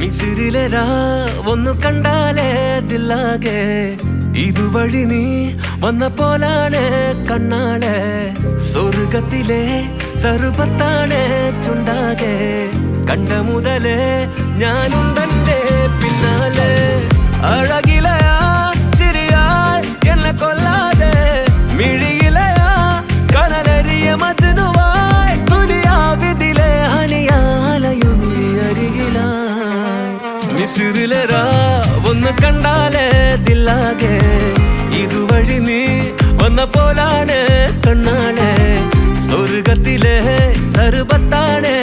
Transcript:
മിസിറിലെ ഒന്ന് കണ്ടാലേ ദില്ലാകെ ഇതുവഴി നീ വന്ന പോലാണ് കണ്ണാളെ സ്വർഗത്തിലെ സർവത്താണ് ചുണ്ടാകെ കണ്ട മുതലേ ഞാനും തന്റെ പിന്നാലെ അഴകിലയാ ചിരിയാൽ എന്നെ കൊല്ലാതെ മിഴിയിലയാ കനലരിയ മജനുവായി തുലിയാവിതിലെ ഹനിയാലയും നീ അരികിലായി മിസിറിലെ ഒന്ന് കണ്ടാലേ ദില്ലാകെ ഇതുവഴി നീ വന്ന പോലാണ് കണ്ണാളെ സ്വർഗത്തിലെ സർവത്താണ്